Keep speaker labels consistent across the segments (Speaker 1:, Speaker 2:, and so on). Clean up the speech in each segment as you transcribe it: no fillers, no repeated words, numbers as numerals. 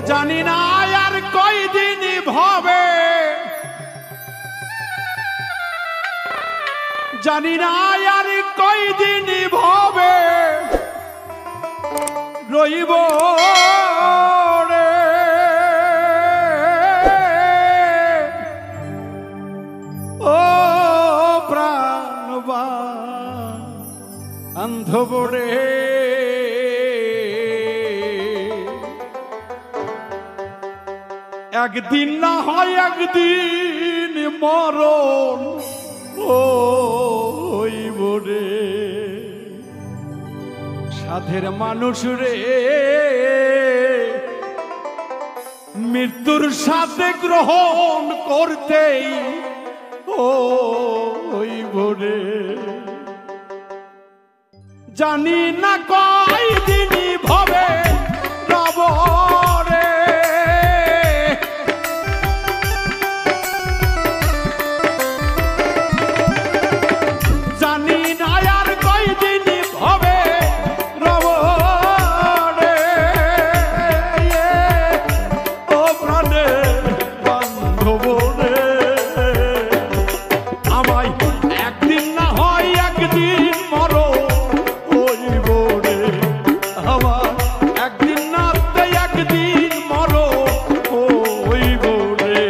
Speaker 1: জানি না আর কয়দিন ভাবে, জানি না আর কয়দিন ভাবে রইব রে। ও প্রাণবান্ধব রে, একদিন না হয় একদিন মরণ হইব রে। সাধের মানুষ রে, মৃত্যুর সাথে গ্রহণ করতেই হইব রে। জানি না কয়দিন ভবে রব রে, জানি না আর কয়দিন ভবে রব রে। ও প্রাণের বান্ধব রে, আমায় একদিন না হয় একদিন মরো হইব রে। আমার একদিন না একদিন মরো হইব রে।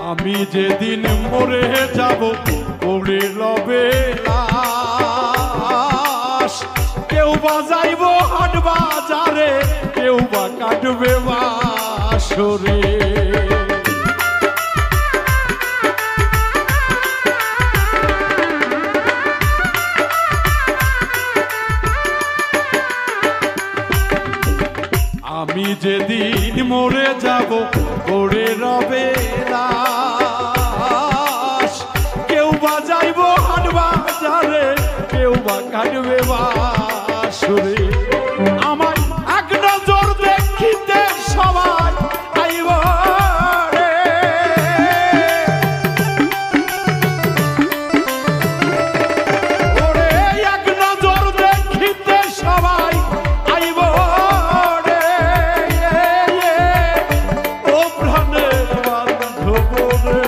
Speaker 1: আমি যেদিন মরে যাব পড়ে রবে লাশ, কেউ বাজাইব হাট বাজারে, কেউ বা কাটবে বাসরে। আমি যেদিন মরে যাব পড়ে রবে লাশ, কেউ বাজাইব হাট বাজারে, কেউ বা কাটবে বাসরে। আমায় এক নজর দেখিতে সবাই আইব রে। ওরে এক নজর দেখিতে সবাই আইব রে। ও প্রাণের বান্ধব রে,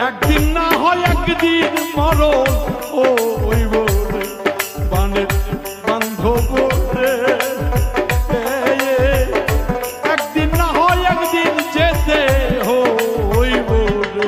Speaker 1: একদিন না হয় একদিন মরণ হইব রে। প্রাণের বান্ধব রে, একদিন না হয় একদিন যেতে হইব রে।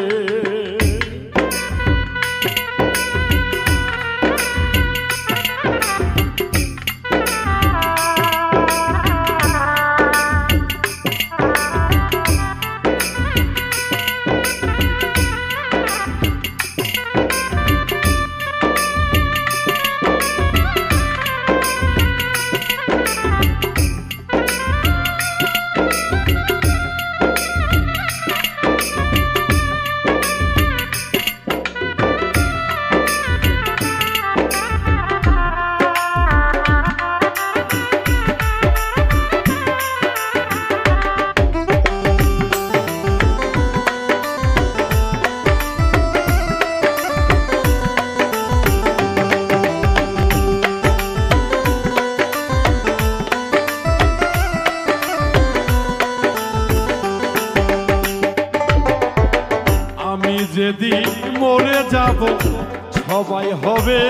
Speaker 1: যেদিন মরে যাব সবাই হবে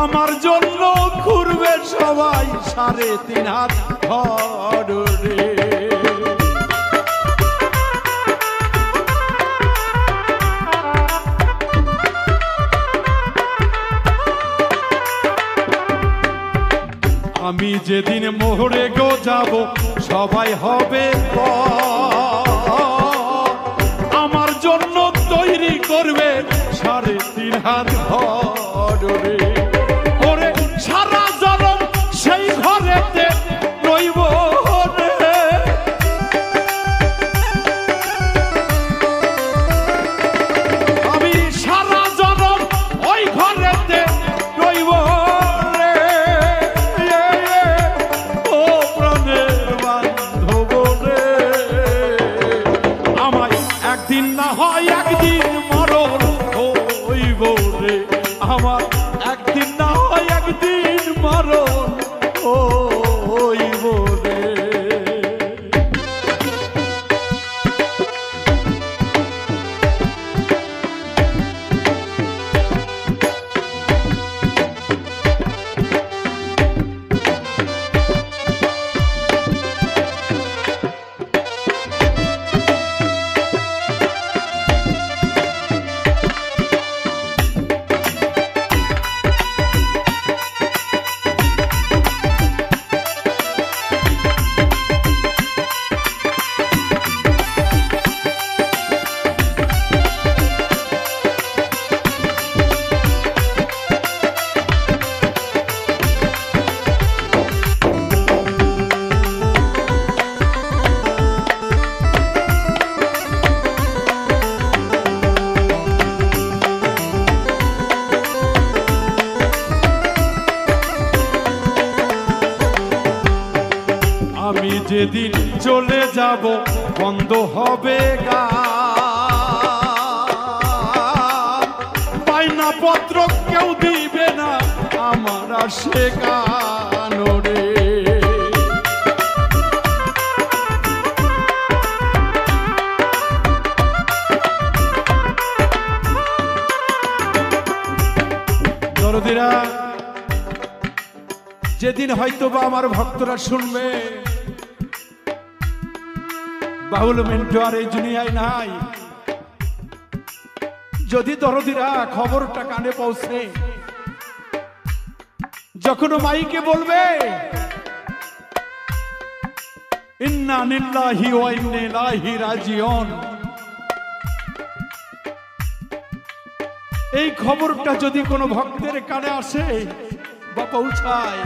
Speaker 1: আমার জন্য ঘুরবে সবাই 3.5 হাত ঘর রে। আমি যেদিন মোহরে গো যাব সবাই হবে আমার জন্য তৈরি করবে 3.5 হাত ঘর রে। ওরে সারা জনম সেই ঘরেতে রইব রে। আমি সারা জনম ওই ঘরেতে রইব রে। ও প্রাণের বান্ধব রে, আমায় একদিন না হয় একদিন মরণ হইব রে। আমার একদিন না হয় একদিন মরণ হইব রে। আমি যেদিন চলে যাব বন্ধ হবে গান, পাইনা পত্র কেউ দিবে না আমার আসে গান রে। দরদিরা, যেদিন হয়তো বা আমার ভক্তরা শুনবে বাউল মিন্টু আর এই দুনিয়ায় নাই, যদি দরদিরা খবরটা কানে পৌঁছে, যখন মাইকে বলবে ইন্না লিল্লাহি ওয়া ইন্না ইলাইহি রাজিউন, এই খবরটা যদি কোনো ভক্তের কানে আসে বা পৌঁছায়,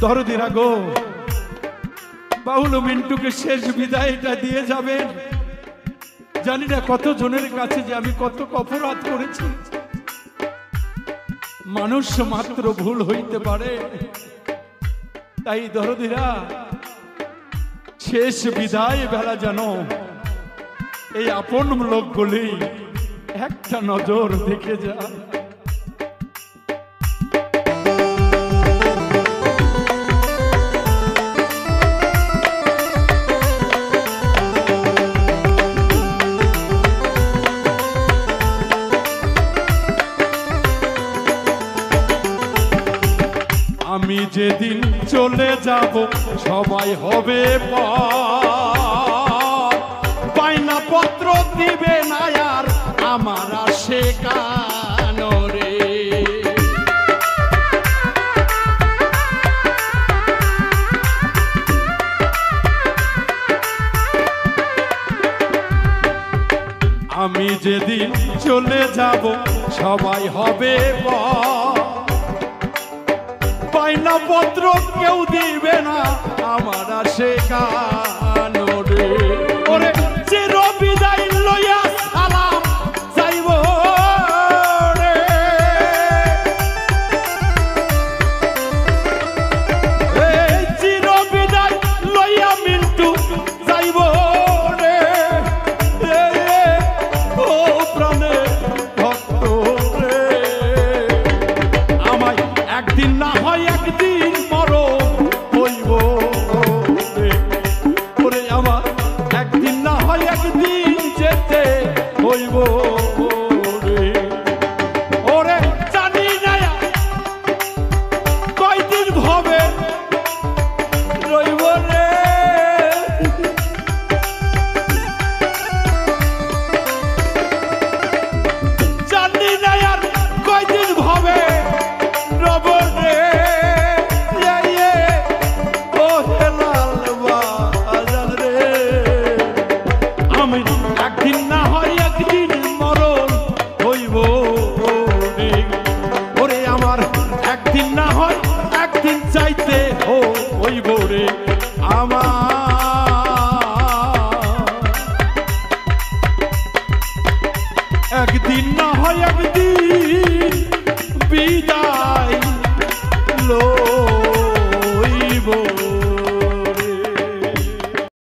Speaker 1: দরদিরা গো, বাউল মিন্টুকে শেষ বিদায়টা দিয়ে যাবেন। জানি না কত জনের কাছে যে আমি কত অপরাধ করেছি। মানুষ মাত্র ভুল হইতে পারে, তাই দরদিরা শেষ বিদায় বেলা যেন এই আপন লোকগুলি একটা নজর দেখে যায়। আমি যেদিন চলে যাব সবাই হবে পাইনা পত্র দিবে না আর আমার আসে গান রে। আমি যেদিন চলে যাব সবাই হবে পাইনা পত্র কেউ দিবে না আমার আসে গান রে। ওরে চির বিদায় লইয়া সালাম যাইব রে। এই চির বিদায় লইয়া মিন্টু যাইব রে। ও প্রাণে ভক্ত রে, আমায় একদিন না হয় একদিন মরণ হইব রে। ওরে আমার একদিন না হয় একদিন যেতে হইব।